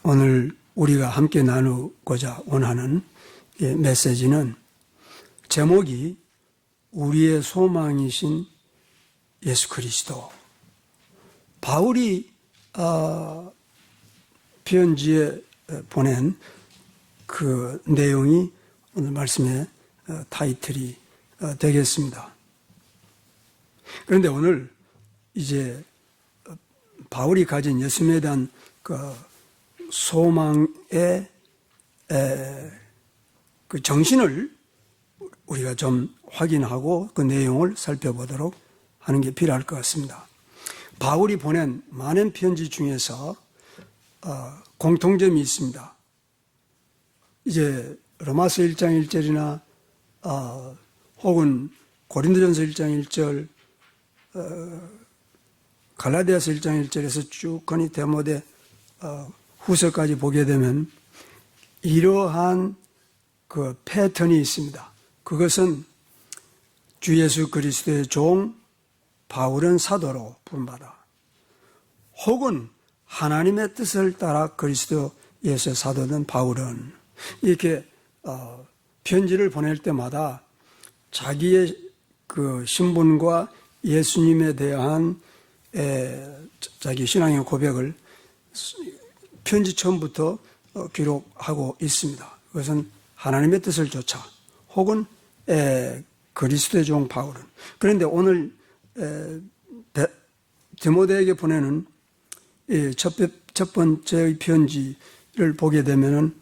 오늘 우리가 함께 나누고자 원하는 메시지는 제목이 우리의 소망이신 예수 그리스도. 바울이 편지에 보낸 그 내용이 오늘 말씀의 타이틀이 되겠습니다. 그런데 오늘 이제 바울이 가진 예수님에 대한 그 소망의 그 정신을 우리가 좀 확인하고 그 내용을 살펴보도록 하는 게 필요할 것 같습니다. 바울이 보낸 많은 편지 중에서 공통점이 있습니다. 이제 로마서 1장 1절이나 혹은 고린도전서 1장 1절, 갈라디아서 1장 1절에서 쭉 거니 데모데 후서까지 보게 되면 이러한 그 패턴이 있습니다. 그것은 주 예수 그리스도의 종 바울은 사도로 부름받아 혹은 하나님의 뜻을 따라 그리스도 예수의 사도된 바울은 이렇게 편지를 보낼 때마다 자기의 그 신분과 예수님에 대한 자기 신앙의 고백을 편지 처음부터 기록하고 있습니다. 그것은 하나님의 뜻을 쫓아 혹은 그리스도의 종 바울은. 그런데 오늘 디모데에게 보내는 첫 번째의 편지를 보게 되면은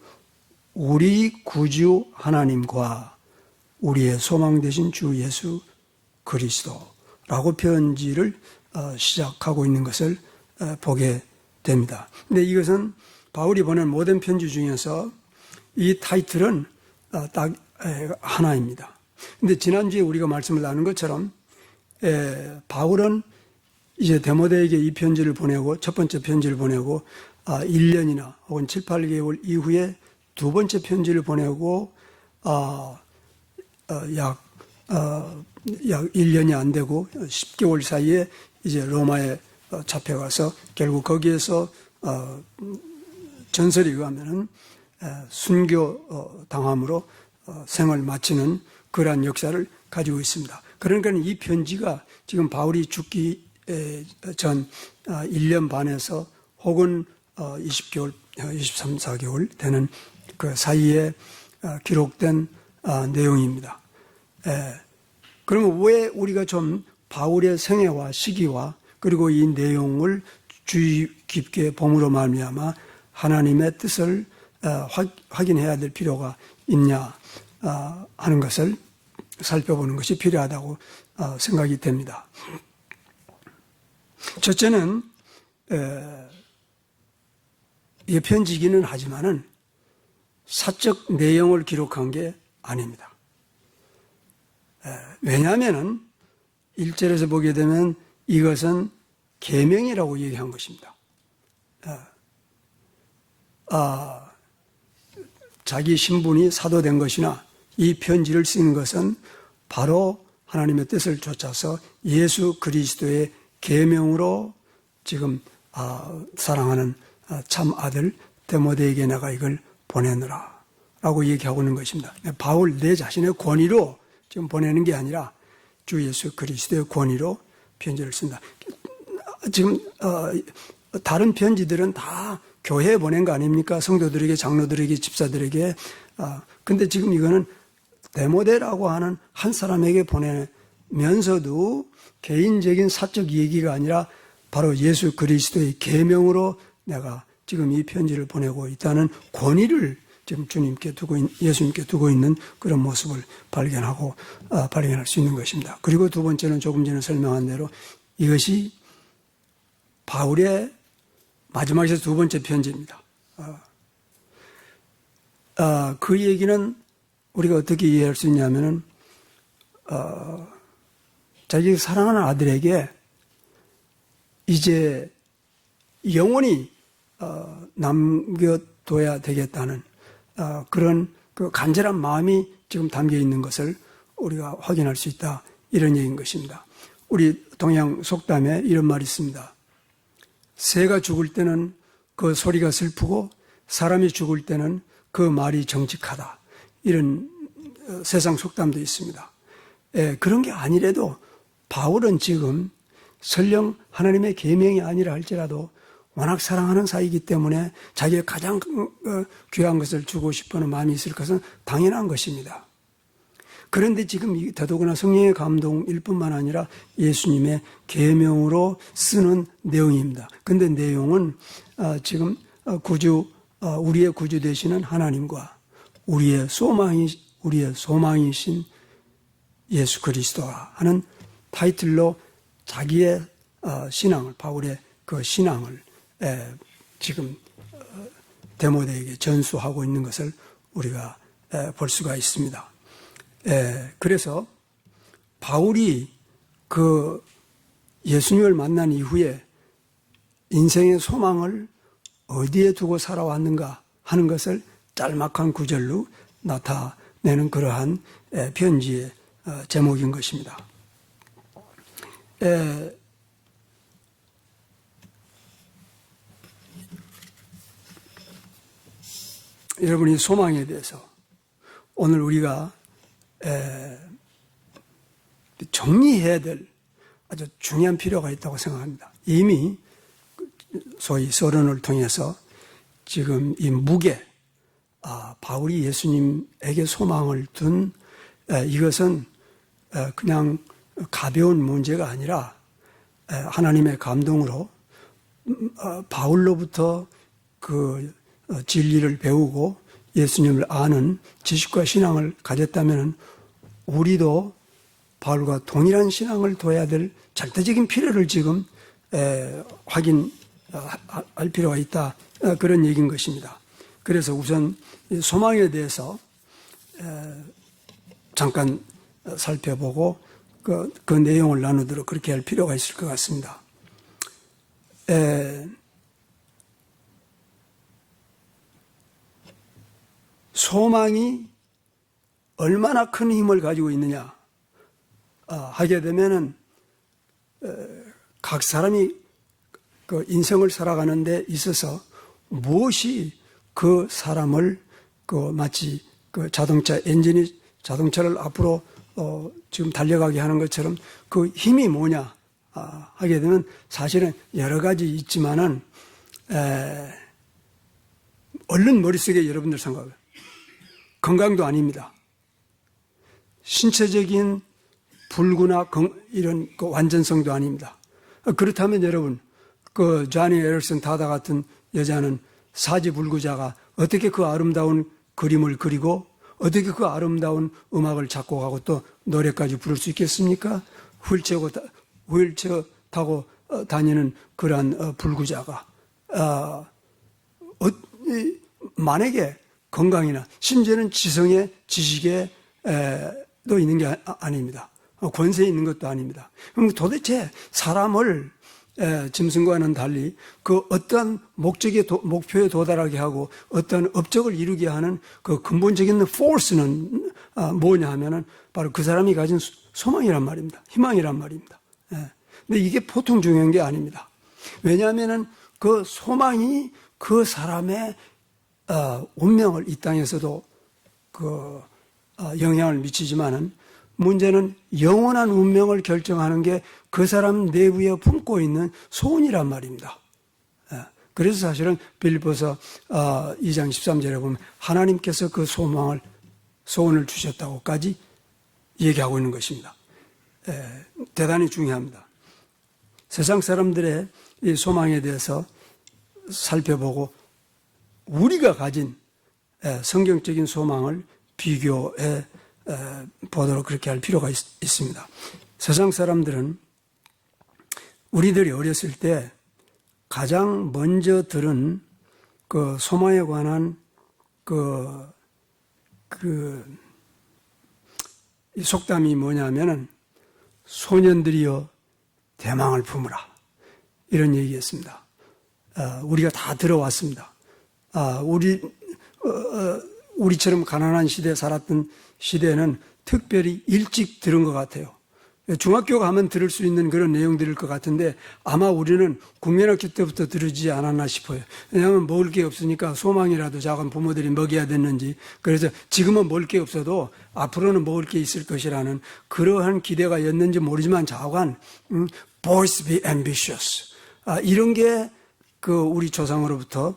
우리 구주 하나님과 우리의 소망 되신 주 예수 그리스도라고 편지를 시작하고 있는 것을 보게 됩니다. 근데 이것은 바울이 보낸 모든 편지 중에서 이 타이틀은 딱 하나입니다. 근데 지난주에 우리가 말씀을 나눈 것처럼 바울은 이제 데모데에게 이 편지를 보내고 첫 번째 편지를 보내고 1년이나 혹은 7, 8개월 이후에 두 번째 편지를 보내고 약 1년이 안 되고 10개월 사이에 이제 로마에 잡혀가서 결국 거기에서 전설에 의하면은 순교 당함으로 생을 마치는 그러한 역사를 가지고 있습니다. 그러니까 이 편지가 지금 바울이 죽기 전 1년 반에서 혹은 20개월, 23, 4개월 되는 그 사이에 기록된 내용입니다. 그러면 왜 우리가 좀 바울의 생애와 시기와 그리고 이 내용을 주의 깊게 봄으로 말미암아 하나님의 뜻을 확인해야 될 필요가 있냐 하는 것을 살펴보는 것이 필요하다고 생각이 됩니다. 첫째는 이 편지기는 하지만은 사적 내용을 기록한 게 아닙니다. 왜냐하면은 1절에서 보게 되면 이것은 계명이라고 얘기한 것입니다. 자기 신분이 사도된 것이나 이 편지를 쓴 것은 바로 하나님의 뜻을 쫓아서 예수 그리스도의 계명으로 지금 사랑하는 참 아들 데모데에게 내가 이걸 보내느라 라고 얘기하고 있는 것입니다. 바울 내 자신의 권위로 지금 보내는 게 아니라 주 예수 그리스도의 권위로 편지를 쓴다. 지금 다른 편지들은 다 교회에 보낸 거 아닙니까? 성도들에게, 장로들에게, 집사들에게. 근데 지금 이거는 데모데라고 하는 한 사람에게 보내면서도 개인적인 사적 얘기가 아니라 바로 예수 그리스도의 계명으로 내가 지금 이 편지를 보내고 있다는 권위를 지금 예수님께 두고 있는 그런 모습을 발견할 수 있는 것입니다. 그리고 두 번째는 조금 전에 설명한 대로 이것이 바울의 마지막에서 두 번째 편지입니다. 그 얘기는 우리가 어떻게 이해할 수 있냐면은, 자기 사랑하는 아들에게 이제 영원히 남겨둬야 되겠다는 그런 그 간절한 마음이 지금 담겨 있는 것을 우리가 확인할 수 있다. 이런 얘기인 것입니다. 우리 동양 속담에 이런 말이 있습니다. 새가 죽을 때는 그 소리가 슬프고 사람이 죽을 때는 그 말이 정직하다. 이런 세상 속담도 있습니다. 그런 게 아니래도 바울은 지금 설령 하나님의 계명이 아니라 할지라도 워낙 사랑하는 사이이기 때문에 자기의 가장 귀한 것을 주고 싶어하는 마음이 있을 것은 당연한 것입니다. 그런데 지금 더더구나 성령의 감동일 뿐만 아니라 예수님의 계명으로 쓰는 내용입니다. 그런데 내용은 지금 우리의 구주 되시는 하나님과 우리의 소망이신 예수 그리스도와 하는 타이틀로 자기의 신앙을, 바울의 그 신앙을 지금 데모데에게 전수하고 있는 것을 우리가 볼 수가 있습니다. 그래서 바울이 그 예수님을 만난 이후에 인생의 소망을 어디에 두고 살아왔는가 하는 것을 짤막한 구절로 나타내는 그러한 편지의 제목인 것입니다. 여러분이 소망에 대해서 오늘 우리가 정리해야 될 아주 중요한 필요가 있다고 생각합니다. 이미 소위 서론을 통해서 지금 이 무게, 바울이 예수님에게 소망을 둔 이것은 그냥 가벼운 문제가 아니라 하나님의 감동으로 바울로부터 그 진리를 배우고 예수님을 아는 지식과 신앙을 가졌다면 우리도 바울과 동일한 신앙을 둬야 될 절대적인 필요를 지금 확인할 필요가 있다. 그런 얘기인 것입니다. 그래서 우선 소망에 대해서 잠깐 살펴보고 그 내용을 나누도록 그렇게 할 필요가 있을 것 같습니다. 소망이 얼마나 큰 힘을 가지고 있느냐 하게 되면은 각 사람이 그 인생을 살아가는 데 있어서 무엇이 그 사람을 마치 그 자동차를 앞으로 지금 달려가게 하는 것처럼 그 힘이 뭐냐 하게 되면 사실은 여러 가지 있지만은 얼른 머릿속에 여러분들 생각해요. 건강도 아닙니다. 신체적인 불구나 이런 그 완전성도 아닙니다. 그렇다면 여러분, 그 자니 에럴슨 다다 같은 여자는 사지불구자가 어떻게 그 아름다운 그림을 그리고 어떻게 그 아름다운 음악을 작곡하고 또 노래까지 부를 수 있겠습니까? 휠체어 타고 다니는 그러한 불구자가 만약에 건강이나 심지어는 지성의 지식에도 있는 게 아닙니다. 권세에 있는 것도 아닙니다. 그럼 도대체 사람을 짐승과는 달리 그 어떤 목표에 도달하게 하고 어떤 업적을 이루게 하는 그 근본적인 force는 뭐냐 하면은 바로 그 사람이 가진 소망이란 말입니다. 희망이란 말입니다. 근데 이게 보통 중요한 게 아닙니다. 왜냐하면은 그 소망이 그 사람의 운명을 이 땅에서도 영향을 미치지만은 문제는 영원한 운명을 결정하는 게 그 사람 내부에 품고 있는 소원이란 말입니다. 그래서 사실은 빌립보서 2장 13절에 보면 하나님께서 그 소원을 주셨다고까지 얘기하고 있는 것입니다. 대단히 중요합니다. 세상 사람들의 이 소망에 대해서 살펴보고 우리가 가진 성경적인 소망을 비교해 보도록 그렇게 할 필요가 있습니다. 세상 사람들은 우리들이 어렸을 때 가장 먼저 들은 그 소망에 관한 이 속담이 뭐냐면은 소년들이여 대망을 품으라 이런 얘기였습니다. 우리가 다 들어왔습니다. 우리처럼 가난한 시대에 살았던 시대는 특별히 일찍 들은 것 같아요. 중학교 가면 들을 수 있는 그런 내용들일 것 같은데 아마 우리는 국민학교 때부터 들으지 않았나 싶어요. 왜냐하면 먹을 게 없으니까 소망이라도 작은 부모들이 먹여야 됐는지, 그래서 지금은 먹을 게 없어도 앞으로는 먹을 게 있을 것이라는 그러한 기대가 였는지 모르지만 좌우간 boys be ambitious, 이런 게 그 우리 조상으로부터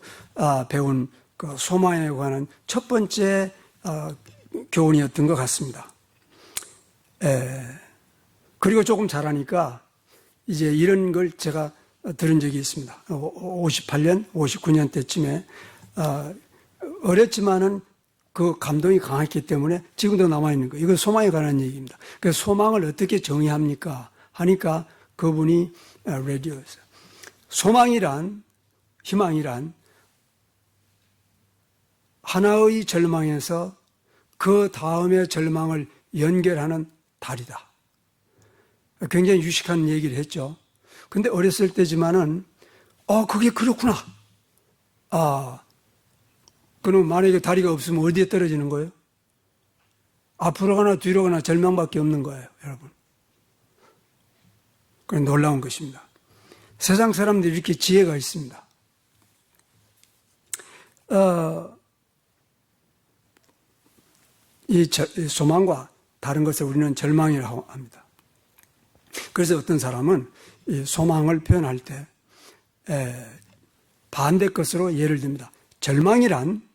배운 그 소망에 관한 첫 번째 교훈이었던 것 같습니다. 그리고 조금 자라니까 이제 이런 걸 제가 들은 적이 있습니다. 58년, 59년 때쯤에 어렸지만은 그 감동이 강했기 때문에 지금도 남아있는 거예요. 이건 소망에 관한 얘기입니다. 그래서 소망을 어떻게 정의합니까? 하니까 그분이 라디오에서 소망이란, 희망이란 하나의 절망에서 그 다음의 절망을 연결하는 달이다. 굉장히 유식한 얘기를 했죠. 근데 어렸을 때지만은, 그게 그렇구나. 그럼 만약에 다리가 없으면 어디에 떨어지는 거예요? 앞으로 가나 뒤로 가나 절망밖에 없는 거예요, 여러분. 그건 놀라운 것입니다. 세상 사람들이 이렇게 지혜가 있습니다. 이 소망과 다른 것을 우리는 절망이라고 합니다. 그래서 어떤 사람은 이 소망을 표현할 때 반대 것으로 예를 듭니다. 절망이란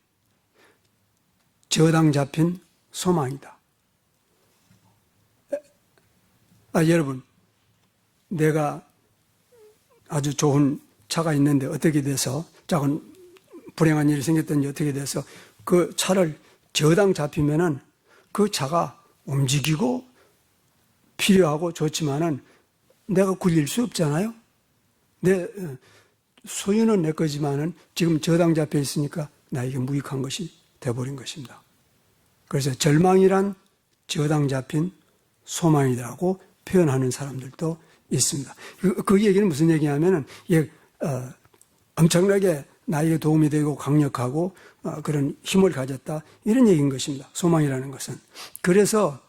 저당 잡힌 소망이다. 여러분, 내가 아주 좋은 차가 있는데 어떻게 돼서 작은 불행한 일이 생겼든지 어떻게 돼서 그 차를 저당 잡히면은 그 차가 움직이고 필요하고 좋지만은 내가 굴릴 수 없잖아요. 내 소유는 내 거지만은 지금 저당 잡혀 있으니까 나에게 무익한 것이 되어버린 것입니다. 그래서 절망이란 저당 잡힌 소망이라고 표현하는 사람들도 있습니다. 그 얘기는 무슨 얘기냐면은 엄청나게 나에게 도움이 되고 강력하고 그런 힘을 가졌다, 이런 얘기인 것입니다. 소망이라는 것은. 그래서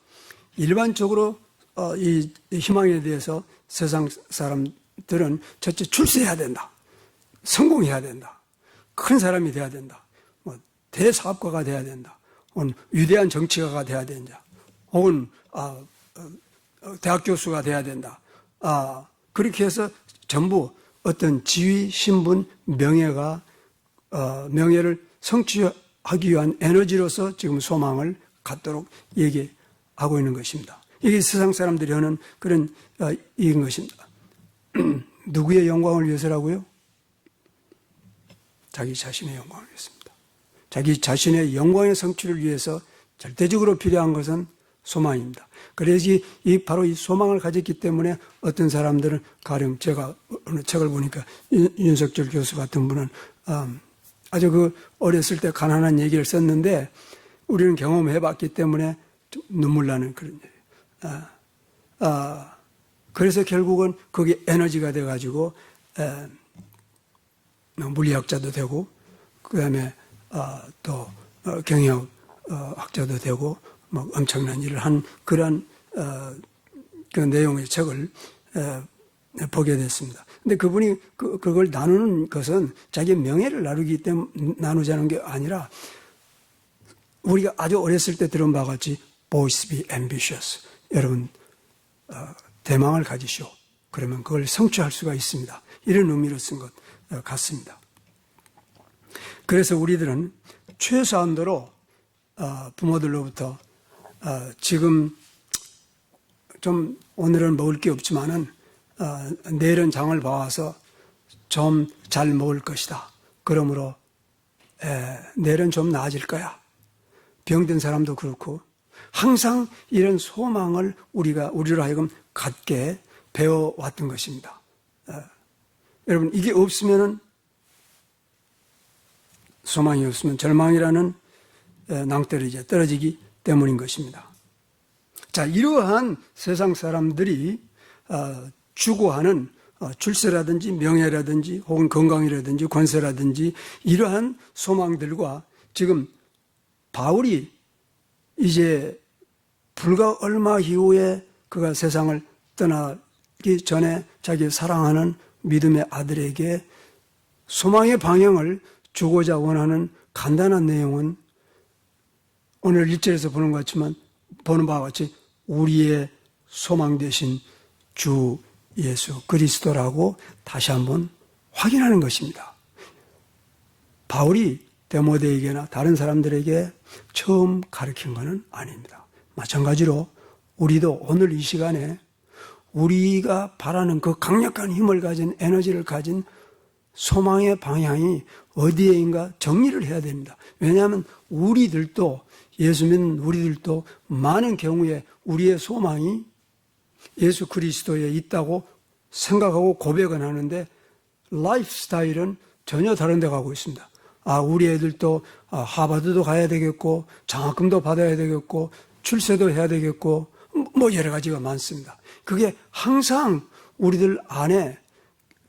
일반적으로 이 희망에 대해서 세상 사람들은 첫째 출세해야 된다, 성공해야 된다, 큰 사람이 돼야 된다, 대사업가가 돼야 된다, 혹은 위대한 정치가가 돼야 된다, 혹은 대학 교수가 돼야 된다. 그렇게 해서 전부 어떤 지위, 신분, 명예를 성취하기 위한 에너지로서 지금 소망을 갖도록 얘기하고 있는 것입니다. 이게 세상 사람들이 하는 그런 얘기인 것입니다. 누구의 영광을 위해서라고요? 자기 자신의 영광을 위해서입니다. 자기 자신의 영광의 성취를 위해서 절대적으로 필요한 것은 소망입니다. 그래서 바로 이 소망을 가졌기 때문에 어떤 사람들은, 가령 제가 어느 책을 보니까 윤석철 교수 같은 분은 아주 그 어렸을 때 가난한 얘기를 썼는데 우리는 경험해 봤기 때문에 좀 눈물 나는 그런 얘기예요. 그래서 결국은 그게 에너지가 돼가지고 물리학자도 되고, 그 다음에 또 경영학자도 되고, 엄청난 일을 한 그런 그 내용의 책을 보게 됐습니다. 근데 그분이 그걸 나누는 것은 자기 명예를 나누자는 게 아니라, 우리가 아주 어렸을 때 들은 바와 같이 boys be ambitious. 여러분, 대망을 가지시오. 그러면 그걸 성취할 수가 있습니다. 이런 의미로 쓴 것 같습니다. 그래서 우리들은 최소한도로 부모들로부터 지금 좀 오늘은 먹을 게 없지만은 내일은 장을 봐와서 좀 잘 먹을 것이다. 그러므로 내일은 좀 나아질 거야. 병든 사람도 그렇고 항상 이런 소망을 우리로 하여금 갖게 배워왔던 것입니다. 여러분, 이게 없으면은, 소망이 없으면 절망이라는 낭떠러지에 떨어지기 때문인 것입니다. 자, 이러한 세상 사람들이 추구하는 출세라든지 명예라든지 혹은 건강이라든지 권세라든지 이러한 소망들과 지금 바울이 이제 불과 얼마 이후에 그가 세상을 떠나기 전에 자기 사랑하는 믿음의 아들에게 소망의 방향을 주고자 원하는 간단한 내용은 오늘 1절에서 보는 바와 같이 우리의 소망 되신 주 예수 그리스도라고 다시 한번 확인하는 것입니다. 바울이 데모데에게나 다른 사람들에게 처음 가르친 것은 아닙니다. 마찬가지로 우리도 오늘 이 시간에 우리가 바라는 그 강력한 힘을 가진 에너지를 가진 소망의 방향이 어디에인가 정리를 해야 됩니다. 왜냐하면 우리들도 예수 믿는 우리들도 많은 경우에 우리의 소망이 예수 그리스도에 있다고 생각하고 고백은 하는데 라이프 스타일은 전혀 다른 데 가고 있습니다. 우리 애들도 하버드도 가야 되겠고 장학금도 받아야 되겠고 출세도 해야 되겠고 뭐 여러 가지가 많습니다. 그게 항상 우리들 안에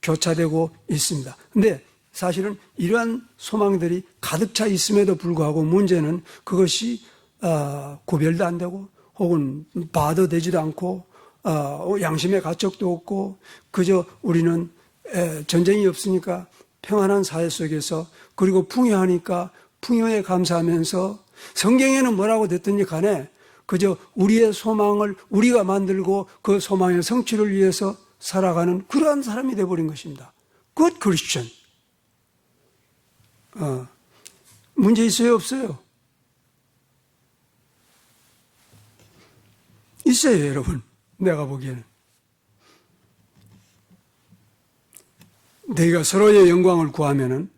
교차되고 있습니다. 근데 사실은 이러한 소망들이 가득 차 있음에도 불구하고 문제는 그것이 구별도 안 되고 혹은 받아들이지도 않고 양심의 가책도 없고 그저 우리는 전쟁이 없으니까 평안한 사회 속에서 그리고 풍요하니까 풍요에 감사하면서 성경에는 뭐라고 됐든지 간에 그저 우리의 소망을 우리가 만들고 그 소망의 성취를 위해서 살아가는 그러한 사람이 되어버린 것입니다. Good Christian. 문제 있어요? 없어요? 있어요, 여러분. 내가 보기에는. 너희가 서로의 영광을 구하면은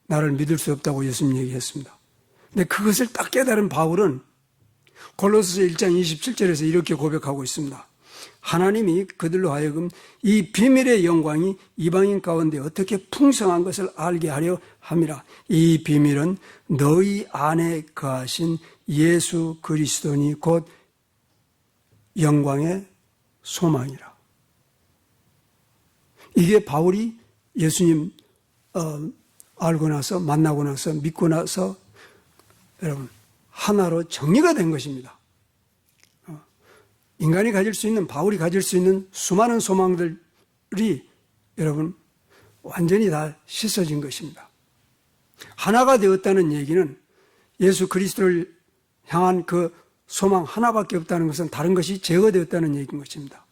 나를 믿을 수 없다고 예수님 얘기했습니다. 근데 그것을 딱 깨달은 바울은 골로새서 1장 27절에서 이렇게 고백하고 있습니다. 하나님이 그들로 하여금 이 비밀의 영광이 이방인 가운데 어떻게 풍성한 것을 알게 하려 함이라. 이 비밀은 너희 안에 거하신 예수 그리스도니 곧 영광의 소망이라. 이게 바울이 예수님 알고 나서 만나고 나서 믿고 나서 여러분 하나로 정리가 된 것입니다. 인간이 가질 수 있는 바울이 가질 수 있는 수많은 소망들이 여러분 완전히 다 씻어진 것입니다. 하나가 되었다는 얘기는 예수 그리스도를 향한 그 소망 하나밖에 없다는 것은 다른 것이 제거되었다는 얘기인 것입니다.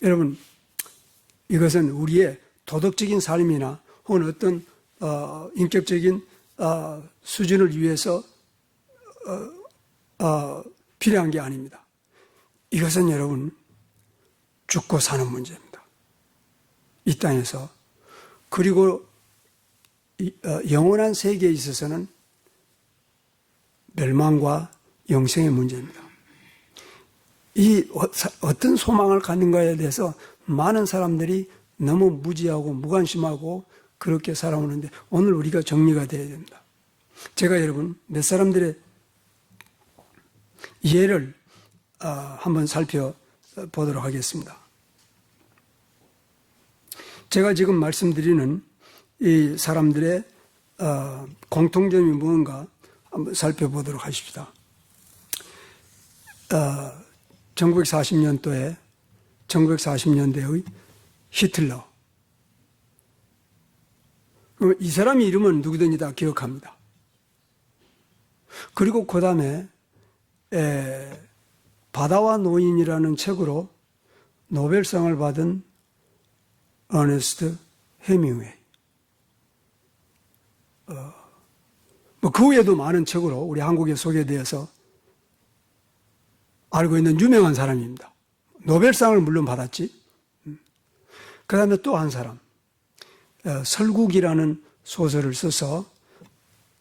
여러분 이것은 우리의 도덕적인 삶이나 혹은 어떤 인격적인 수준을 위해서 필요한 게 아닙니다. 이것은 여러분 죽고 사는 문제입니다. 이 땅에서. 그리고 영원한 세계에 있어서는 멸망과 영생의 문제입니다. 이 어떤 소망을 갖는가에 대해서 많은 사람들이 너무 무지하고 무관심하고 그렇게 살아오는데 오늘 우리가 정리가 되어야 됩니다. 제가 여러분 몇 사람들의 예를 한번 살펴보도록 하겠습니다. 제가 지금 말씀드리는 이 사람들의 공통점이 무엇인가 한번 살펴보도록 하십시다. 1940년대의 히틀러. 이 사람의 이름은 누구든지 다 기억합니다. 그리고 그 다음에 바다와 노인이라는 책으로 노벨상을 받은 어네스트 헤밍웨이. 그 외에도 많은 책으로 우리 한국에 소개되어서 알고 있는 유명한 사람입니다. 노벨상을 물론 받았지. 그 다음에 또 한 사람, 설국이라는 소설을 써서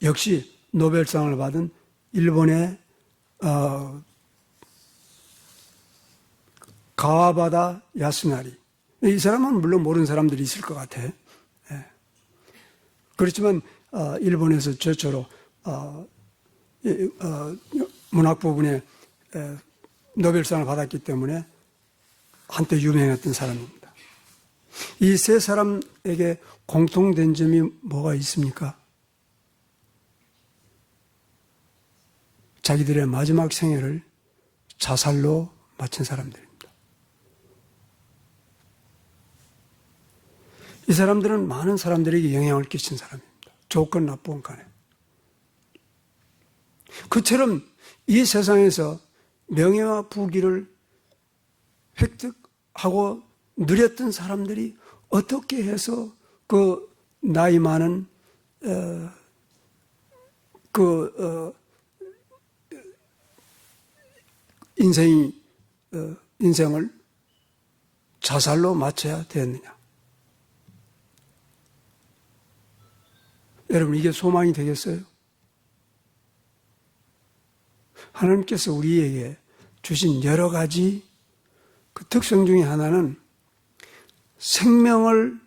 역시 노벨상을 받은 일본의 가와바다 야스나리. 이 사람은 물론 모르는 사람들이 있을 것 같아. 그렇지만 일본에서 최초로 문학 부분에 노벨상을 받았기 때문에 한때 유명했던 사람입니다. 이 세 사람에게 공통된 점이 뭐가 있습니까? 자기들의 마지막 생애를 자살로 마친 사람들입니다. 이 사람들은 많은 사람들에게 영향을 끼친 사람입니다. 좋건 나쁘건 간에. 그처럼 이 세상에서 명예와 부귀를 획득하고 누렸던 사람들이 어떻게 해서 그 나이 많은 인생을 자살로 마쳐야 되었느냐? 여러분, 이게 소망이 되겠어요? 하나님께서 우리에게 주신 여러 가지 그 특성 중에 하나는 생명을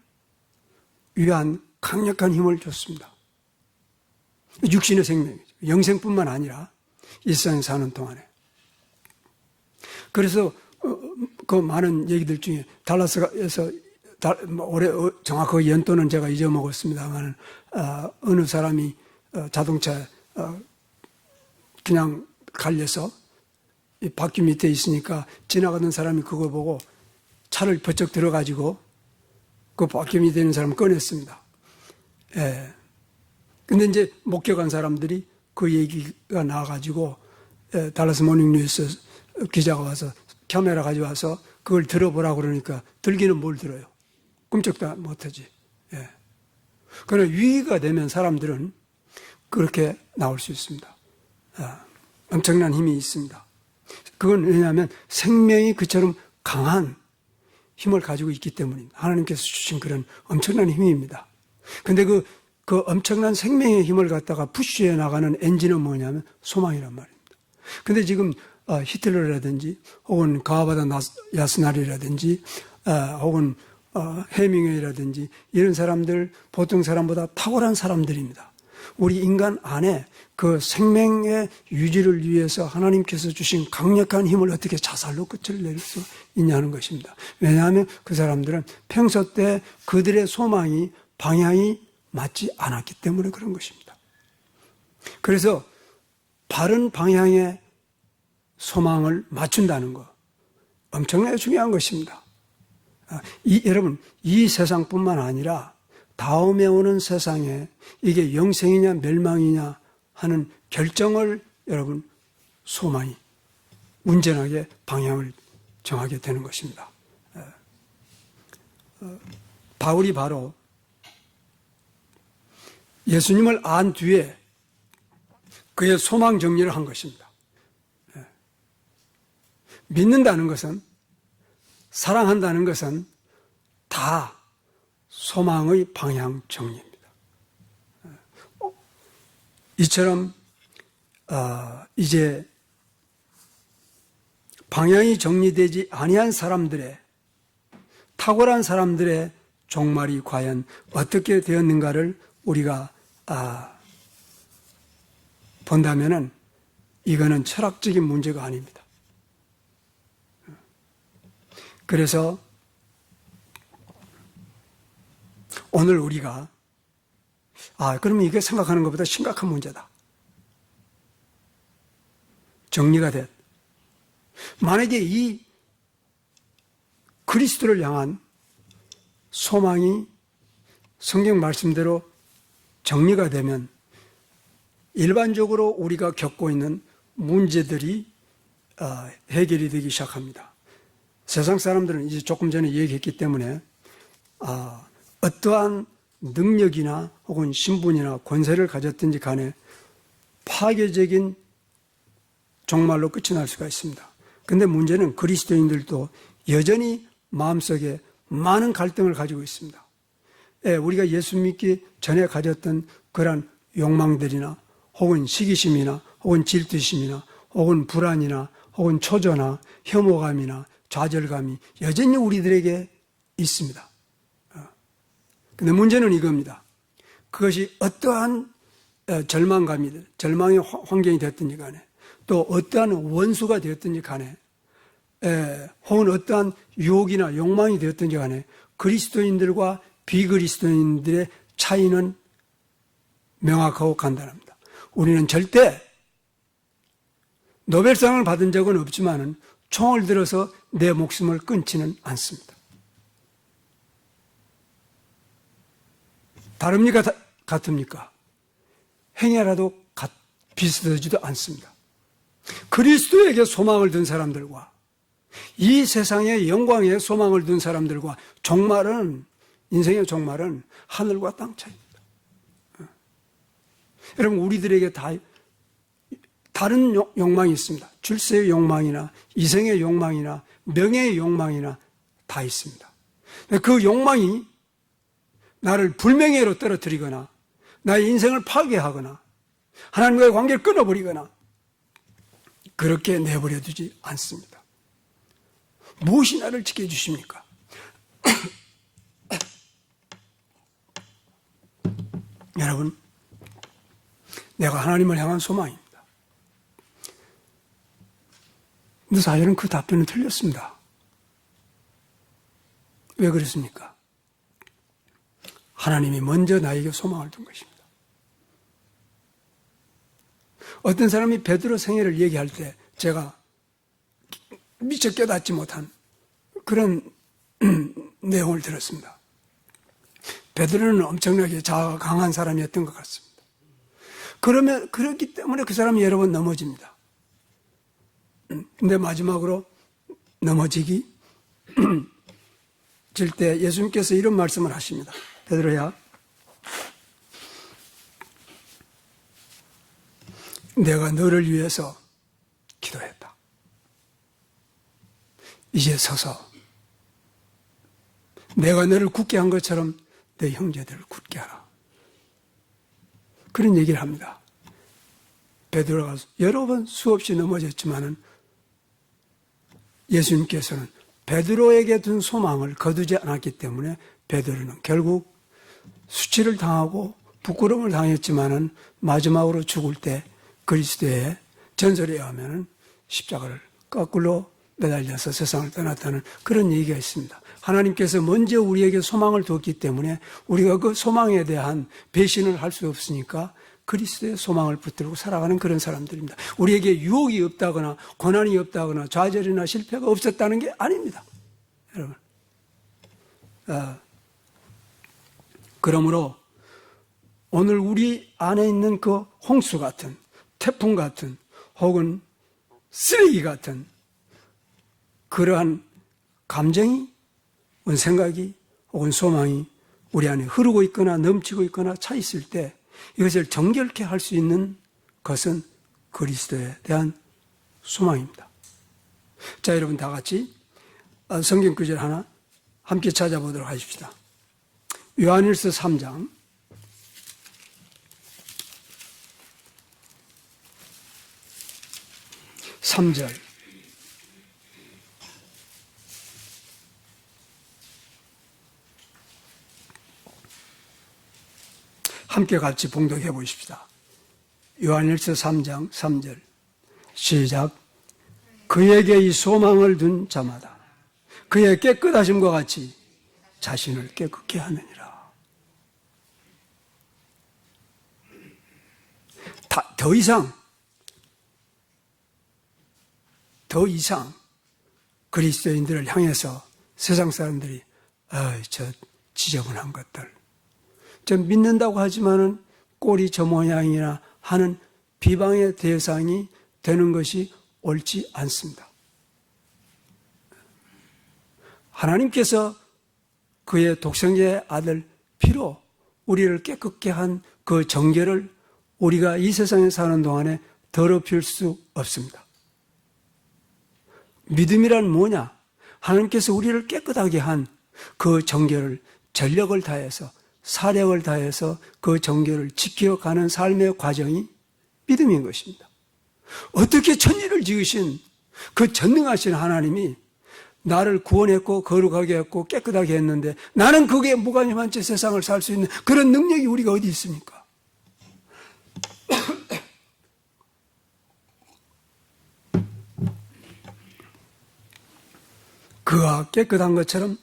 위한 강력한 힘을 줬습니다. 육신의 생명이죠. 영생뿐만 아니라 일상 사는 동안에. 그래서 그 많은 얘기들 중에 달라스에서 올해 정확하게 연도는 제가 잊어먹었습니다만 어느 사람이 자동차 그냥 갈려서 바퀴 밑에 있으니까 지나가던 사람이 그거 보고 차를 버쩍 들어가지고 그 바퀴 밑에 있는 사람을 꺼냈습니다. 예. 근데 이제 목격한 사람들이 그 얘기가 나와가지고 달라스 모닝뉴스 기자가 와서 카메라 가져와서 그걸 들어보라고 그러니까 들기는 뭘 들어요. 꿈쩍도 못하지. 예. 그러나 위기가 되면 사람들은 그렇게 나올 수 있습니다. 엄청난 힘이 있습니다. 그건 왜냐하면 생명이 그처럼 강한 힘을 가지고 있기 때문입니다. 하나님께서 주신 그런 엄청난 힘입니다. 근데 그 엄청난 생명의 힘을 갖다가 푸시해 나가는 엔진은 뭐냐면 소망이란 말입니다. 근데 지금 히틀러라든지 혹은 가와바다 야스날이라든지 혹은 해밍웨이라든지 이런 사람들 보통 사람보다 탁월한 사람들입니다. 우리 인간 안에 그 생명의 유지를 위해서 하나님께서 주신 강력한 힘을 어떻게 자살로 끝을 낼 수 있냐는 것입니다. 왜냐하면 그 사람들은 평소 때 그들의 소망이 방향이 맞지 않았기 때문에 그런 것입니다. 그래서 바른 방향의 소망을 맞춘다는 것 엄청나게 중요한 것입니다. 여러분, 이 세상뿐만 아니라 다음에 오는 세상에 이게 영생이냐 멸망이냐 하는 결정을 여러분 소망이 운전하게 방향을 정하게 되는 것입니다. 바울이 바로 예수님을 안 뒤에 그의 소망 정리를 한 것입니다. 믿는다는 것은, 사랑한다는 것은 다 소망의 방향 정리입니다. 이처럼 이제 방향이 정리되지 아니한 사람들의, 탁월한 사람들의 종말이 과연 어떻게 되었는가를 우리가 본다면은 이거는 철학적인 문제가 아닙니다. 그래서 오늘 우리가 그러면 이게 생각하는 것보다 심각한 문제다. 정리가 됐. 만약에 이 그리스도를 향한 소망이 성경 말씀대로 정리가 되면 일반적으로 우리가 겪고 있는 문제들이 해결이 되기 시작합니다. 세상 사람들은 이제 조금 전에 얘기했기 때문에 어떠한 능력이나 혹은 신분이나 권세를 가졌든지 간에 파괴적인 종말로 끝이 날 수가 있습니다. 그런데 문제는 그리스도인들도 여전히 마음속에 많은 갈등을 가지고 있습니다. 우리가 예수 믿기 전에 가졌던 그런 욕망들이나 혹은 시기심이나 혹은 질투심이나 혹은 불안이나 혹은 초조나 혐오감이나 좌절감이 여전히 우리들에게 있습니다. 근데 문제는 이겁니다. 그것이 어떠한 절망감이든 절망의 환경이 됐든지 간에 또 어떠한 원수가 되었든지 간에 혹은 어떠한 유혹이나 욕망이 되었든지 간에 그리스도인들과 비그리스도인들의 차이는 명확하고 간단합니다. 우리는 절대 노벨상을 받은 적은 없지만은 총을 들어서 내 목숨을 끊지는 않습니다. 다릅니까? 같습니까? 행여라도 비슷하지도 않습니다. 그리스도에게 소망을 둔 사람들과 이 세상의 영광에 소망을 둔 사람들과 종말은, 인생의 종말은 하늘과 땅 차이입니다. 여러분, 우리들에게 다 다른 욕망이 있습니다. 출세의 욕망이나 이생의 욕망이나 명예의 욕망이나 다 있습니다. 그 욕망이 나를 불명예로 떨어뜨리거나 나의 인생을 파괴하거나 하나님과의 관계를 끊어버리거나 그렇게 내버려 두지 않습니다. 무엇이 나를 지켜주십니까? 여러분, 내가 하나님을 향한 소망입니다. 근데 사실은 그 답변은 틀렸습니다. 왜 그랬습니까? 하나님이 먼저 나에게 소망을 둔 것입니다. 어떤 사람이 베드로 생애를 얘기할 때 제가 미처 깨닫지 못한 그런 내용을 들었습니다. 베드로는 엄청나게 자아가 강한 사람이었던 것 같습니다. 그렇기 때문에 그 사람이 여러 번 넘어집니다. 근데 마지막으로 넘어질 때 예수님께서 이런 말씀을 하십니다. 베드로야, 내가 너를 위해서 기도했다. 이제 서서 내가 너를 굳게 한 것처럼 내 형제들을 굳게 하라. 그런 얘기를 합니다. 베드로가 여러 번 수없이 넘어졌지만은 예수님께서는 베드로에게 둔 소망을 거두지 않았기 때문에 베드로는 결국 수치를 당하고 부끄러움을 당했지만은 마지막으로 죽을 때 그리스도의 전설에 의하면은 십자가를 거꾸로 매달려서 세상을 떠났다는 그런 얘기가 있습니다. 하나님께서 먼저 우리에게 소망을 뒀기 때문에 우리가 그 소망에 대한 배신을 할 수 없으니까 그리스도의 소망을 붙들고 살아가는 그런 사람들입니다. 우리에게 유혹이 없다거나 고난이 없다거나 좌절이나 실패가 없었다는 게 아닙니다. 여러분. 그러므로 오늘 우리 안에 있는 그 홍수 같은, 태풍 같은, 혹은 쓰레기 같은 그러한 감정이, 혹은 생각이, 혹은 소망이 우리 안에 흐르고 있거나 넘치고 있거나 차 있을 때 이것을 정결케 할 수 있는 것은 그리스도에 대한 소망입니다. 자, 여러분 다 같이 성경 구절 하나 함께 찾아보도록 하십시다. 요한일서 3장 3절 함께 같이 봉독해 보십시다. 요한일서 3장 3절 시작. 그에게 이 소망을 둔 자마다 그의 깨끗하심과 같이 자신을 깨끗게 하느니라. 더 이상 그리스도인들을 향해서 세상 사람들이 저 지저분한 것들, 저 믿는다고 하지만은 꼴이 저 모양이나 하는 비방의 대상이 되는 것이 옳지 않습니다. 하나님께서 그의 독생자의 아들 피로 우리를 깨끗게 한 그 정결을 우리가 이 세상에 사는 동안에 더럽힐 수 없습니다. 믿음이란 뭐냐? 하나님께서 우리를 깨끗하게 한 그 정결을 전력을 다해서, 사력을 다해서 그 정결을 지켜가는 삶의 과정이 믿음인 것입니다. 어떻게 천지를 지으신 그 전능하신 하나님이 나를 구원했고 거룩하게 했고 깨끗하게 했는데 나는 그게 무관심한 채 세상을 살 수 있는 그런 능력이 우리가 어디 있습니까? 그가 깨끗한 것처럼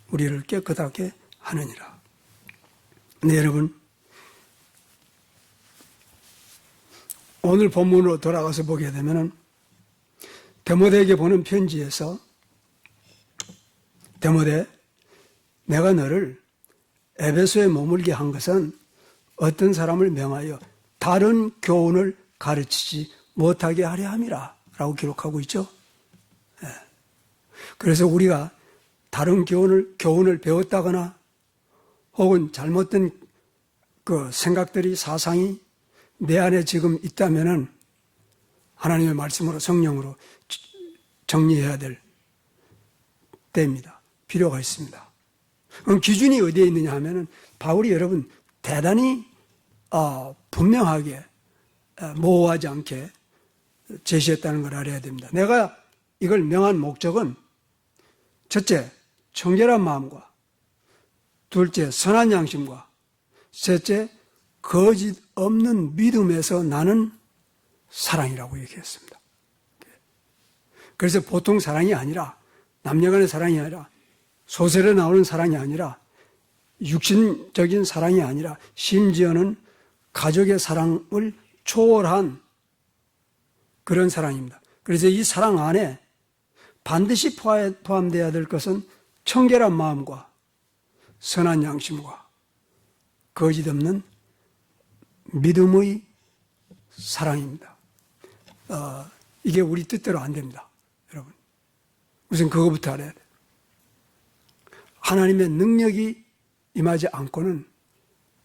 우리를 깨끗하게 하느니라. 네, 여러분, 오늘 본문으로 돌아가서 보게 되면 디모데에게 보낸 편지에서 디모데, 내가 너를 에베소에 머물게 한 것은 어떤 사람을 명하여 다른 교훈을 가르치지 못하게 하려 함이라 라고 기록하고 있죠. 그래서 우리가 다른 교훈을 배웠다거나 혹은 잘못된 그 생각들이, 사상이 내 안에 지금 있다면은 하나님의 말씀으로, 성령으로 정리해야 될 때입니다. 필요가 있습니다. 그럼 기준이 어디에 있느냐 하면은 바울이 여러분 대단히 분명하게 모호하지 않게 제시했다는 걸 알아야 됩니다. 내가 이걸 명한 목적은 첫째, 청결한 마음과 둘째, 선한 양심과 셋째, 거짓 없는 믿음에서 나는 사랑이라고 얘기했습니다. 그래서 보통 사랑이 아니라, 남녀간의 사랑이 아니라, 소설에 나오는 사랑이 아니라, 육신적인 사랑이 아니라, 심지어는 가족의 사랑을 초월한 그런 사랑입니다. 그래서 이 사랑 안에 반드시 포함되어야 될 것은 청결한 마음과 선한 양심과 거짓 없는 믿음의 사랑입니다. 이게 우리 뜻대로 안 됩니다. 여러분. 우선 그거부터 알아야 돼요. 하나님의 능력이 임하지 않고는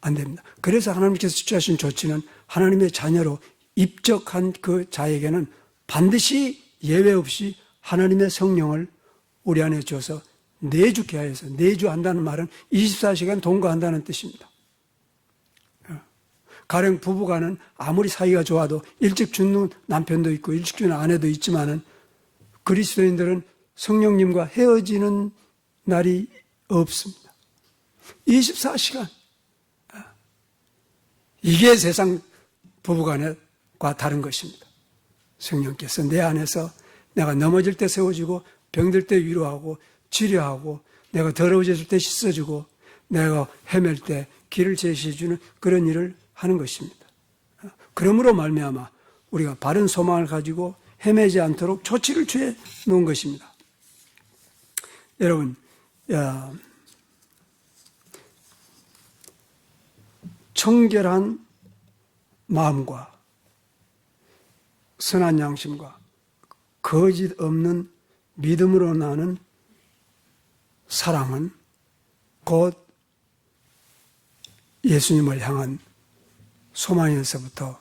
안 됩니다. 그래서 하나님께서 취하신 조치는 하나님의 자녀로 입적한 그 자에게는 반드시 예외 없이 하나님의 성령을 우리 안에 줘서 내주게 하여서, 내주한다는 말은 24시간 동거한다는 뜻입니다. 가령 부부간은 아무리 사이가 좋아도 일찍 죽는 남편도 있고 일찍 죽는 아내도 있지만은 그리스도인들은 성령님과 헤어지는 날이 없습니다. 24시간. 이게 세상 부부간과 다른 것입니다. 성령께서 내 안에서 내가 넘어질 때 세워주고 병들 때 위로하고 치료하고 내가 더러워졌을 때 씻어주고 내가 헤맬 때 길을 제시해주는 그런 일을 하는 것입니다. 그러므로 말미암아 우리가 바른 소망을 가지고 헤매지 않도록 조치를 취해 놓은 것입니다. 여러분, 청결한 마음과 선한 양심과 거짓 없는 믿음으로 나는 사랑은 곧 예수님을 향한 소망에서부터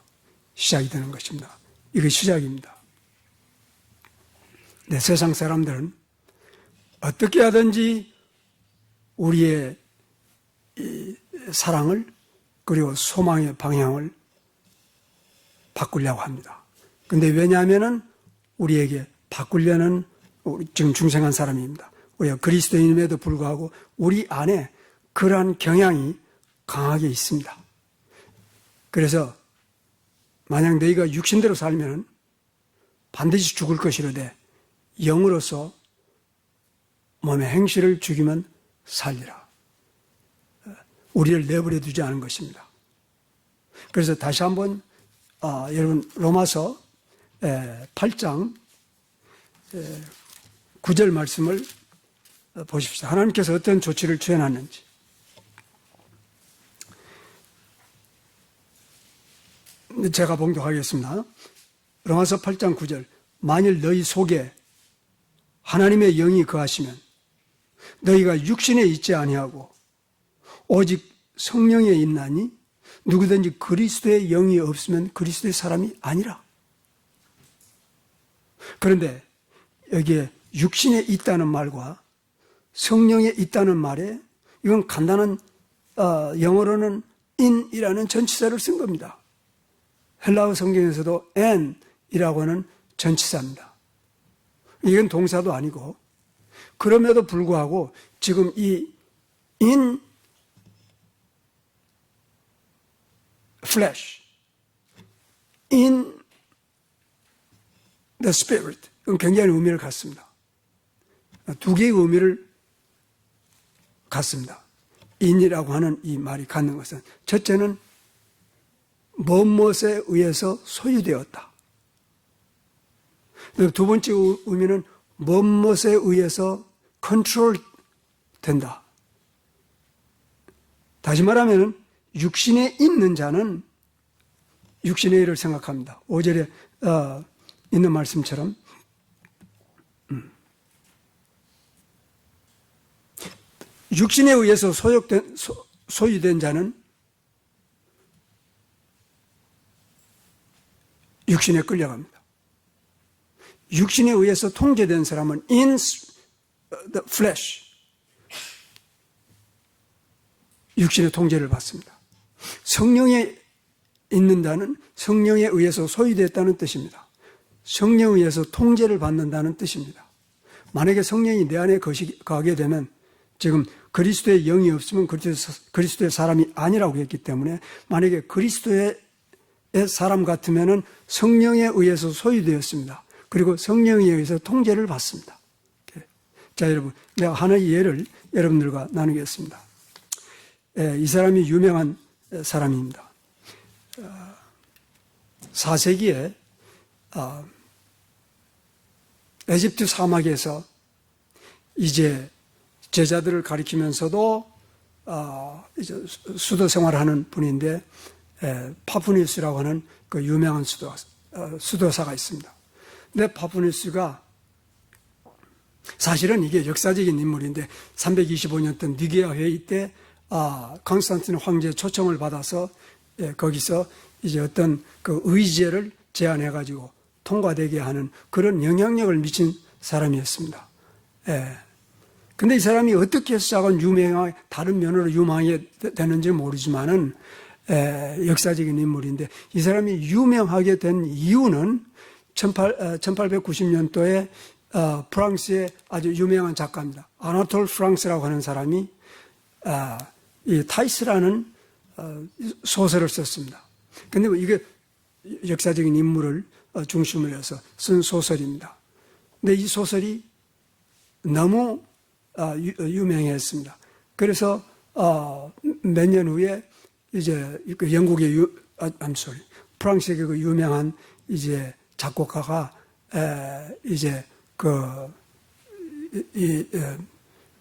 시작이 되는 것입니다. 이게 시작입니다. 내 세상 사람들은 어떻게 하든지 우리의 이 사랑을 그리고 소망의 방향을 바꾸려고 합니다. 근데 왜냐하면은 우리에게 바꾸려는 지금 중생한 사람입니다. 우리가 그리스도인임에도 불구하고 우리 안에 그러한 경향이 강하게 있습니다. 그래서 만약 너희가 육신대로 살면 반드시 죽을 것이로되 영으로서 몸의 행실을 죽이면 살리라. 우리를 내버려 두지 않은 것입니다. 그래서 다시 한번 여러분 로마서 8장 9절 말씀을 보십시오. 하나님께서 어떤 조치를 취해놨는지. 제가 봉독하겠습니다. 로마서 8장 9절. 만일 너희 속에 하나님의 영이 거하시면 너희가 육신에 있지 아니하고 오직 성령에 있나니 누구든지 그리스도의 영이 없으면 그리스도의 사람이 아니라. 그런데 여기에 육신에 있다는 말과 성령에 있다는 말에 이건 간단한 영어로는 in이라는 전치사를 쓴 겁니다. 헬라어 성경에서도 and이라고 하는 전치사입니다. 이건 동사도 아니고 그럼에도 불구하고 지금 이 in flesh, in the spirit 이건 굉장히 의미를 갖습니다. 두 개의 의미를 갖습니다. in이라고 하는 이 말이 갖는 것은 첫째는 무엇에 의해서 소유되었다. 두 번째 의미는 무엇에 의해서 컨트롤 된다. 다시 말하면 육신에 있는 자는 육신의 일을 생각합니다. 5절에 있는 말씀처럼 육신에 의해서 소유된 자는 육신에 끌려갑니다. 육신에 의해서 통제된 사람은 in the flesh, 육신의 통제를 받습니다. 성령에 있는 자는 성령에 의해서 소유됐다는 뜻입니다. 성령에 의해서 통제를 받는다는 뜻입니다. 만약에 성령이 내 안에 거하게 되면, 지금 그리스도의 영이 없으면 그리스도의 사람이 아니라고 했기 때문에, 만약에 그리스도의 사람 같으면 성령에 의해서 소유되었습니다. 그리고 성령에 의해서 통제를 받습니다. 자, 여러분, 내가 하나의 예를 여러분들과 나누겠습니다. 이 사람이 유명한 사람입니다. 4세기에 에집트 사막에서 이제 제자들을 가리키면서도 이제 수도 생활을 하는 분인데, 파푸니우스라고 하는 그 유명한 수도사가 있습니다. 근데 파푸니우스가 사실은 이게 역사적인 인물인데, 325년 전 니게아 회의 때 콘스탄틴 황제의 초청을 받아서 거기서 이제 어떤 그 의제를 제안해가지고 통과되게 하는 그런 영향력을 미친 사람이었습니다. 근데 이 사람이 어떻게 해서 작은 다른 면으로 유명하게 되는지 모르지만은, 역사적인 인물인데, 이 사람이 유명하게 된 이유는 1890년도에 프랑스의 아주 유명한 작가입니다. 아나톨 프랑스라고 하는 사람이 이 타이스라는 소설을 썼습니다. 근데 이게 역사적인 인물을 중심으로 해서 쓴 소설입니다. 근데 이 소설이 너무 유명했습니다. 그래서 몇 년 후에 이제 그 영국의 프랑스의 그 유명한 이제 작곡가가 이제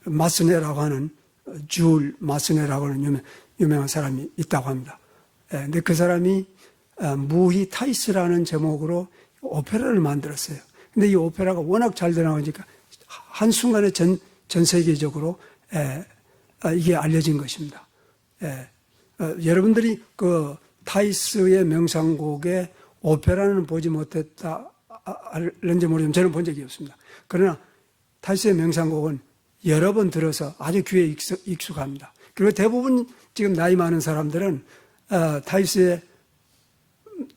마스네라고 하는 줄 마스네라고 하는 유명한 사람이 있다고 합니다. 근데 그 사람이 무희 타이스라는 제목으로 오페라를 만들었어요. 근데 이 오페라가 워낙 잘 되나가니까 한순간에 전 세계적으로 이게 알려진 것입니다. 여러분들이 그 타이스의 명상곡에 오페라는 보지 못했다 알는지 모르지만 저는 본 적이 없습니다. 그러나 타이스의 명상곡은 여러 번 들어서 아주 귀에 익숙합니다. 그리고 대부분 지금 나이 많은 사람들은 타이스의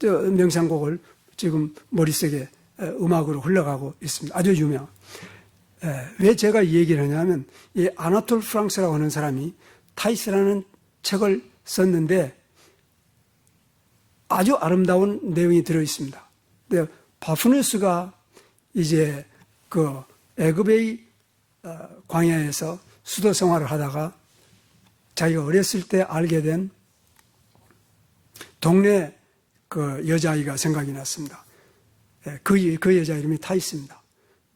명상곡을 지금 머릿속에 음악으로 흘러가고 있습니다. 아주 유명. 왜 제가 이 얘기를 하냐면, 이 아나톨 프랑스라고 하는 사람이 타이스라는 책을 썼는데 아주 아름다운 내용이 들어 있습니다. 근데 파푸누스가 이제 그 애굽의 광야에서 수도 생활을 하다가 자기가 어렸을 때 알게 된 동네 그 여자아이가 생각이 났습니다. 그 여자 이름이 타이스입니다.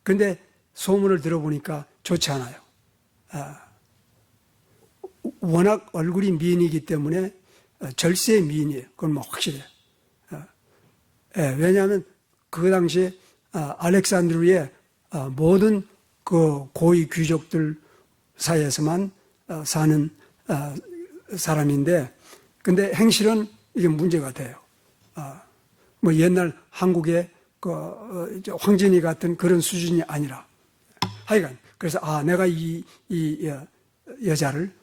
근데 소문을 들어보니까 좋지 않아요. 워낙 얼굴이 미인이기 때문에 절세의 미인이에요. 그건 뭐 확실해요. 왜냐하면 그 당시에 알렉산드리아의 모든 그 고위 귀족들 사이에서만 사는 사람인데, 근데 행실은 이게 문제가 돼요. 뭐 옛날 한국의 그 황진이 같은 그런 수준이 아니라, 하여간 그래서 내가 이 여자를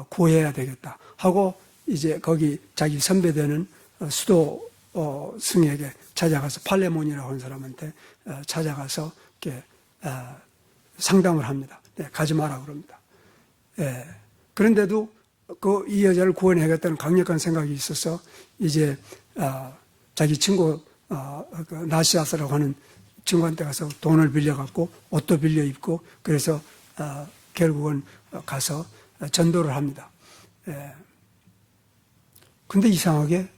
구해야 되겠다 하고 이제 거기 자기 선배되는 수도 승에게 찾아가서, 팔레몬이라고 하는 사람한테 찾아가서 이렇게 상담을 합니다. 가지 마라 그럽니다. 그런데도 이 여자를 구원해야겠다는 강력한 생각이 있어서 이제 자기 친구 나시아스라고 하는 친구한테 가서 돈을 빌려갖고 옷도 빌려 입고, 그래서 결국은 가서 전도를 합니다. 근데 이상하게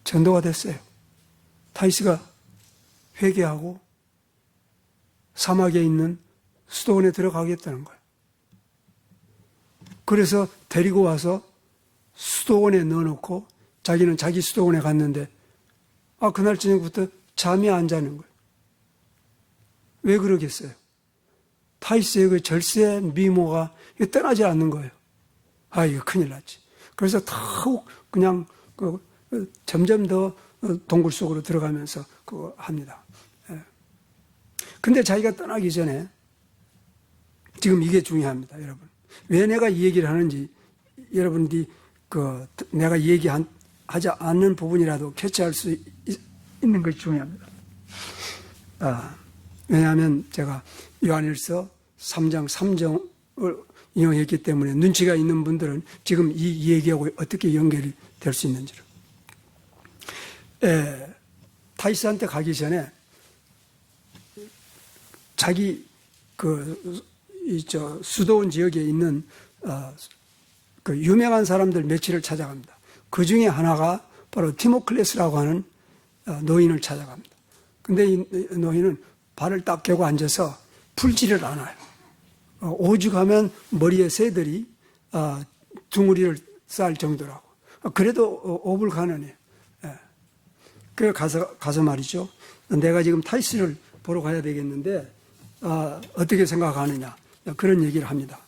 전도가 됐어요. 타이스가 회개하고 사막에 있는 수도원에 들어가겠다는 거예요. 그래서 데리고 와서 수도원에 넣어놓고 자기는 자기 수도원에 갔는데 그날 저녁부터 잠이 안 자는 거예요. 왜 그러겠어요? 타이스의 그 절세 미모가 떠나지 않는 거예요. 이거 큰일 났지. 그래서 더욱 그냥 점점 더 동굴 속으로 들어가면서 그거 합니다. 근데 자기가 떠나기 전에 지금 이게 중요합니다, 여러분. 왜 내가 이 얘기를 하는지 여러분들이 내가 얘기하지 않는 부분이라도 캐치할 수 있는 것이 중요합니다. 왜냐하면 제가 요한일서 3장 3절을 인용했기 때문에 눈치가 있는 분들은 지금 이 얘기하고 어떻게 연결이 될 수 있는지를. 타이스한테 가기 전에 자기 수도원 지역에 있는 유명한 사람들 며칠을 찾아갑니다. 그 중에 하나가 바로 티모클레스라고 하는 노인을 찾아갑니다. 근데 이 노인은 발을 딱 개고 앉아서 풀지를 않아요. 오죽하면 머리에 새들이 둥우리를 쌀 정도라고. 그래도 오불가능해요. 그래 가서 말이죠. 내가 지금 타이스를 보러 가야 되겠는데 어떻게 생각하느냐, 그런 얘기를 합니다.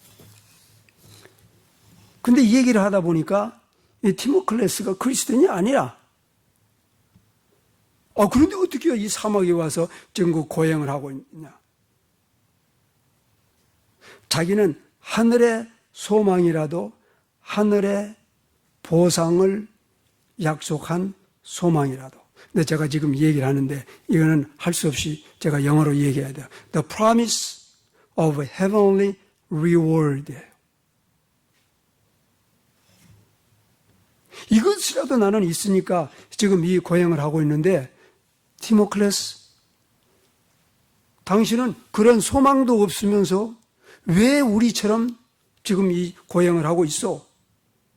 근데 이 얘기를 하다 보니까 이 티모클레스가 그리스도인이 아니라 그런데 어떻게 이 사막에 와서 지금 그 고행을 하고 있냐. 자기는 하늘의 소망이라도 하늘의 보상을 약속한 소망이라도. 근데 제가 지금 이 얘기를 하는데 이거는 할 수 없이 제가 영어로 얘기해야 돼요. The promise of heavenly reward. 이것이라도 나는 있으니까 지금 이 고행을 하고 있는데, 티모클레스, 당신은 그런 소망도 없으면서 왜 우리처럼 지금 이 고행을 하고 있어?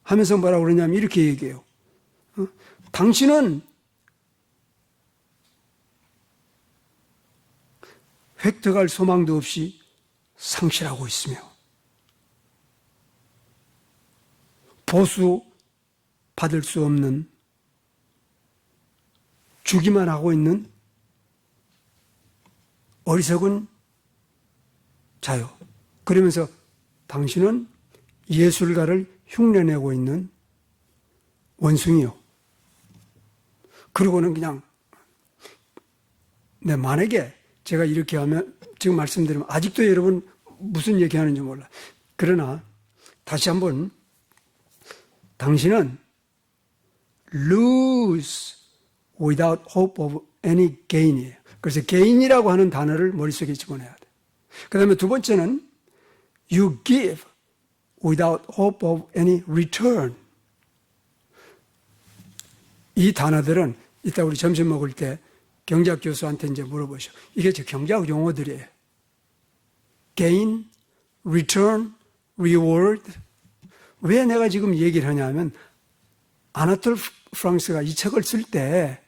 하면서 뭐라고 그러냐면 이렇게 얘기해요. 당신은 획득할 소망도 없이 상실하고 있으며 보수 받을 수 없는, 주기만 하고 있는 어리석은 자요. 그러면서 당신은 예술가를 흉내내고 있는 원숭이요. 그러고는 그냥, 만약에 제가 이렇게 하면, 지금 말씀드리면 아직도 여러분 무슨 얘기하는지 몰라. 그러나 다시 한번, 당신은 lose without hope of any gain이에요. 그래서 gain이라고 하는 단어를 머릿속에 집어넣어야 돼. 그 다음에 두 번째는 you give without hope of any return. 이 단어들은 이따 우리 점심 먹을 때 경제학 교수한테 이제 물어보셔. 이게 저 경제학 용어들이에요. gain, return, reward. 왜 내가 지금 얘기를 하냐면, 아나톨 프랑스가 이 책을 쓸 때,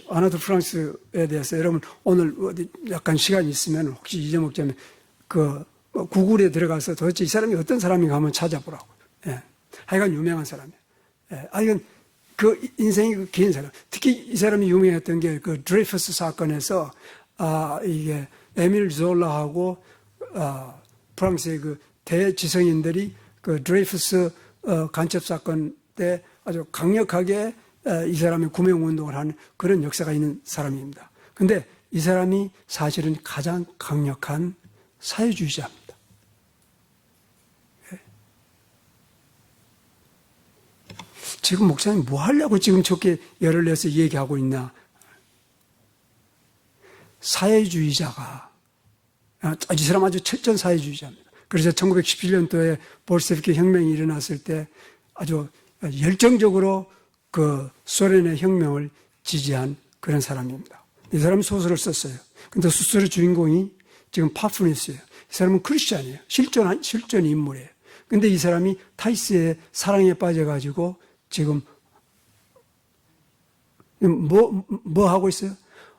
아나톨 프랑스에 대해서 여러분 오늘 어디 약간 시간이 있으면 혹시 잊어먹자면 구글에 들어가서 도대체 이 사람이 어떤 사람인가 한번 찾아보라고. 하여간 유명한 사람이에요. 하여간 그 인생이 긴 사람. 특히 이 사람이 유명했던 게 드레이퍼스 사건에서 이게 에밀 졸라하고 프랑스의 대지성인들이 드레이퍼스 간첩 사건 때 아주 강력하게 이 사람의 구명운동을 하는 그런 역사가 있는 사람입니다. 근데 이 사람이 사실은 가장 강력한 사회주의자입니다. 지금 목사님 뭐 하려고 지금 저렇게 열을 내서 얘기하고 있나? 사회주의자가, 이 사람 아주 철저한 사회주의자입니다. 그래서 1917년도에 볼셰비키 혁명이 일어났을 때 아주 열정적으로 소련의 혁명을 지지한 그런 사람입니다. 이 사람이 소설을 썼어요. 근데 소설의 주인공이 지금 파푸니스예요. 이 사람은 크리스찬이에요. 실존 인물이에요. 근데 이 사람이 타이스의 사랑에 빠져가지고 지금 뭐 하고 있어요?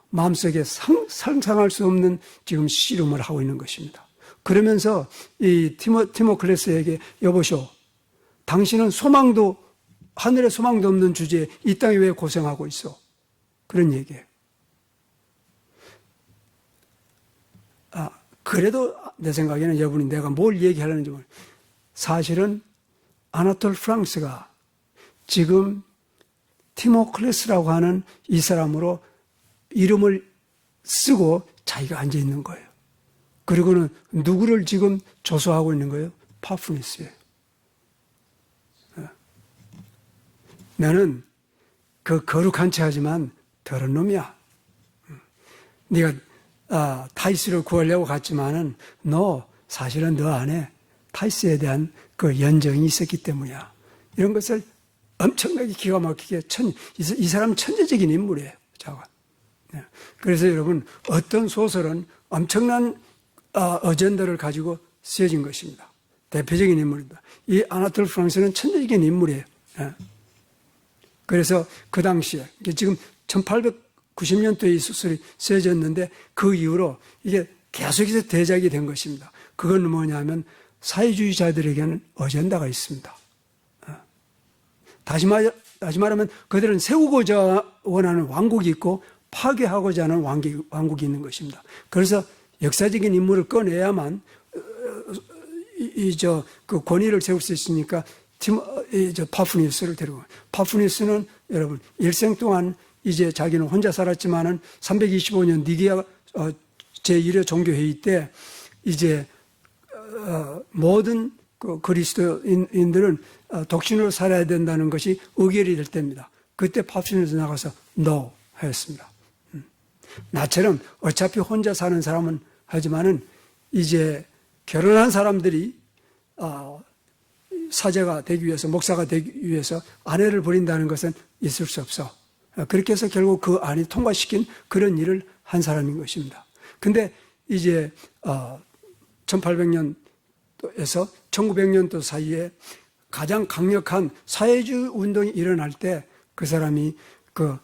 마음속에 상상할 수 없는 지금 씨름을 하고 있는 것입니다. 그러면서 이 티모클레스에게, 여보쇼, 당신은 하늘에 소망도 없는 주제에 이 땅에 왜 고생하고 있어? 그런 얘기예요. 그래도 내 생각에는 여러분이 내가 뭘 얘기하려는지 모르겠어요. 사실은 아나톨 프랑스가 지금 티모클레스라고 하는 이 사람으로 이름을 쓰고 자기가 앉아 있는 거예요. 그리고는 누구를 지금 조소하고 있는 거예요? 파푸니스예요. 나는 그 거룩한 체 하지만 더러운 놈이야. 네가 타이스를 구하려고 갔지만은 사실은 너 안에 타이스에 대한 그 연정이 있었기 때문이야. 이런 것을 엄청나게 기가 막히게 이 사람은 천재적인 인물이에요. 자가. 그래서 여러분 어떤 소설은 엄청난 어젠더를 가지고 쓰여진 것입니다. 대표적인 인물입니다. 이 아나톨 프랑스는 천재적인 인물이에요. 그래서 그 당시에 지금 1890년도에 이 소설이 쓰여졌는데 그 이후로 이게 계속해서 대작이 된 것입니다. 그건 뭐냐면 사회주의자들에게는 어젠다가 있습니다. 다시 말하면 그들은 세우고자 원하는 왕국이 있고 파괴하고자 하는 왕국이 있는 것입니다. 그래서 역사적인 인물을 꺼내야만 그 권위를 세울 수 있으니까 파푸니우스를 데리고. 파푸니우스는 여러분 일생 동안 이제 자기는 혼자 살았지만은 325년 니게아 제1회 종교회의 때 이제 모든 그 그리스도인들은 독신으로 살아야 된다는 것이 의결이 될 때입니다. 그때 파푸니우스 나가서 NO 하였습니다. 나처럼 어차피 혼자 사는 사람은 하지만은 이제 결혼한 사람들이 사제가 되기 위해서, 목사가 되기 위해서 아내를 버린다는 것은 있을 수 없어. 그렇게 해서 결국 그 안이 통과시킨 그런 일을 한 사람인 것입니다. 근데 이제 1800년에서 1900년도 사이에 가장 강력한 사회주의 운동이 일어날 때 그 사람이 그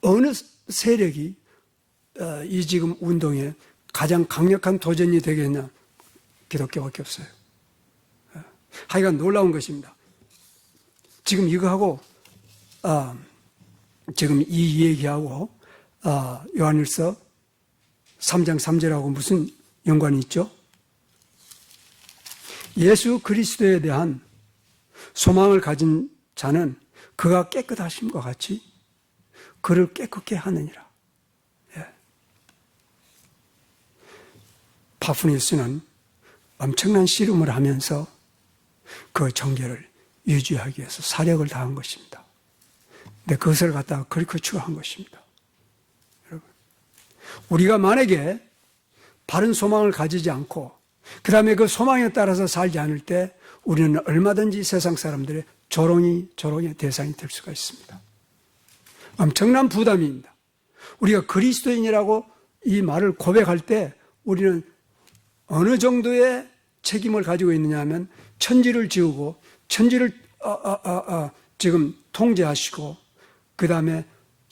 어느 세력이 이 지금 운동에 가장 강력한 도전이 되겠냐? 기독교밖에 없어요. 하여간 놀라운 것입니다. 지금 이거하고 지금 이 얘기하고 요한일서 3장 3절하고 무슨 연관이 있죠? 예수 그리스도에 대한 소망을 가진 자는 그가 깨끗하심과 같이 그를 깨끗게 하느니라. 파푸니우스는 엄청난 씨름을 하면서 그 정계를 유지하기 위해서 사력을 다한 것입니다. 근데 그것을 갖다가 커리커처한 것입니다. 여러분, 우리가 만약에 바른 소망을 가지지 않고 그 다음에 그 소망에 따라서 살지 않을 때 우리는 얼마든지 세상 사람들의 조롱의 대상이 될 수가 있습니다. 엄청난 부담입니다. 우리가 그리스도인이라고 이 말을 고백할 때 우리는 어느 정도의 책임을 가지고 있느냐 하면 천지를 지우고 천지를 지금 통제하시고 그 다음에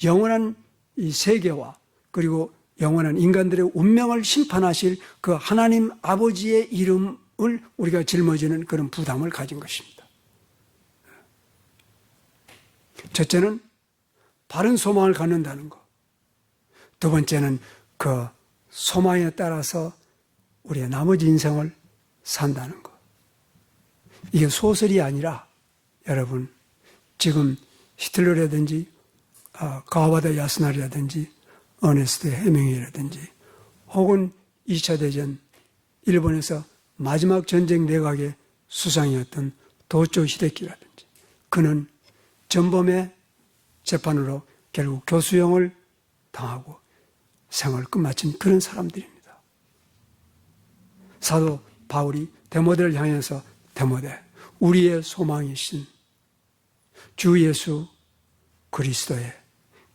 영원한 이 세계와 그리고 영원한 인간들의 운명을 심판하실 그 하나님 아버지의 이름을 우리가 짊어지는 그런 부담을 가진 것입니다. 첫째는 바른 소망을 갖는다는 것. 두 번째는 그 소망에 따라서 우리의 나머지 인생을 산다는 것. 이게 소설이 아니라 여러분 지금 히틀러라든지 가와바다 야스나리라든지 어네스트 해밍웨이라든지 혹은 2차 대전 일본에서 마지막 전쟁 내각의 수상이었던 도초 히데키라든지 그는 전범의 재판으로 결국 교수형을 당하고 생을 끝마친 그런 사람들입니다. 사도 바울이 데모데를 향해서 데모데, 우리의 소망이신 주 예수 그리스도의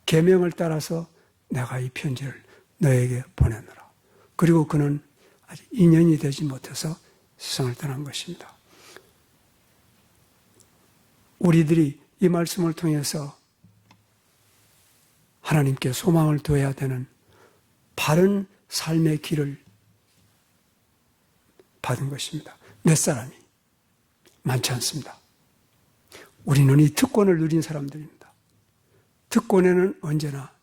계명을 따라서 내가 이 편지를 너에게 보내노라. 그리고 그는 아직 2년이 되지 못해서 세상을 떠난 것입니다. 우리들이 이 말씀을 통해서 하나님께 소망을 둬야 되는 바른 삶의 길을 받은 것입니다. 몇 사람이 많지 않습니다. 우리는 이 특권을 누린 사람들입니다. 특권에는 언제나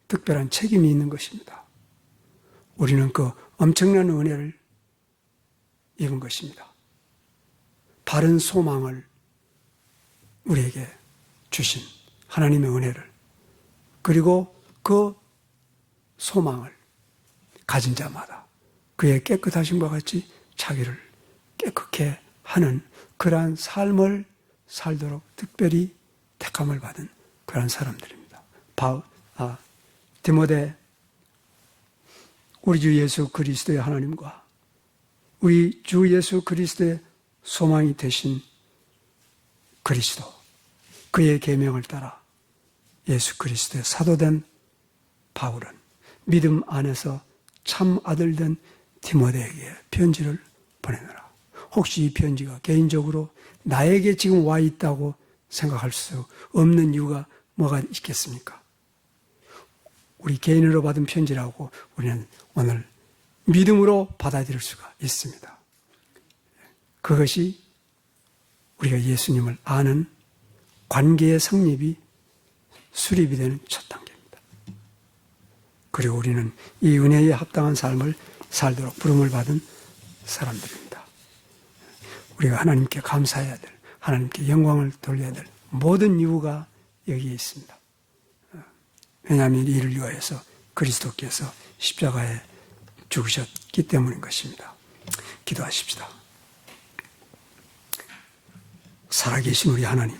특별한 책임이 있는 것입니다. 우리는 그 엄청난 은혜를 입은 것입니다. 바른 소망을 우리에게 주신 하나님의 은혜를, 그리고 그 소망을 가진 자마다 그의 깨끗하심과 같이 자기를 깨끗게 하는 그러한 삶을 살도록 특별히 택함을 받은 그러한 사람들입니다. 디모데, 우리 주 예수 그리스도의 하나님과 우리 주 예수 그리스도의 소망이 되신 그리스도, 그의 계명을 따라 예수 그리스도의 사도된 바울은 믿음 안에서 참 아들된 디모데에게 편지를 보내노라. 혹시 이 편지가 개인적으로 나에게 지금 와 있다고 생각할 수 없는 이유가 뭐가 있겠습니까? 우리 개인으로 받은 편지라고 우리는 오늘 믿음으로 받아들일 수가 있습니다. 그것이 우리가 예수님을 아는 관계의 성립이 수립이 되는 첫 단계입니다. 그리고 우리는 이 은혜에 합당한 삶을 살도록 부름을 받은 사람들입니다. 우리가 하나님께 감사해야 될, 하나님께 영광을 돌려야 될 모든 이유가 여기에 있습니다. 왜냐하면 이를 위하여서 그리스도께서 십자가에 죽으셨기 때문인 것입니다. 기도하십시다. 살아계신 우리 하나님,